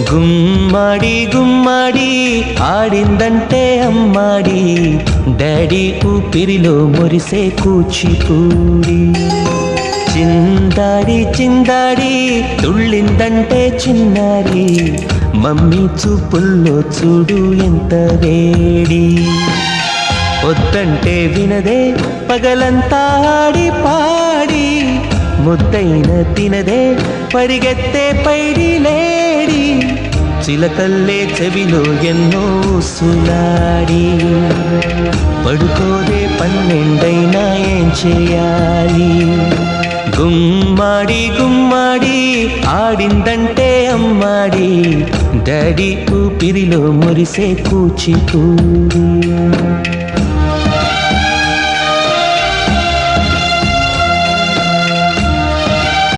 గుమ్మడి గుమ్మడి ఆడిందంటే అమ్మాడి, daddy ఊపిరిలో మురిసే కూచిపూడి. చిందాడి చిందాడి తుళ్ళిందంటే చిన్నారి, మమ్మీ చూపుల్లో చూడు ఎంత వేడి. వద్దంటే వినదే పగలంతా ఆడి పాడి, ముద్దైన తినదే పరిగెత్తే పైడి లేడి. చిలకల్లే చెవిలో ఎన్నో సులాడి, పడుకోదే పన్నెండైనా ఏం చేయాలి. గుమ్మాడి గుమ్మాడి ఆడిందంటే అమ్మాడి, డాడీ ఊపిరిలో మురిసే కూచిపూడి.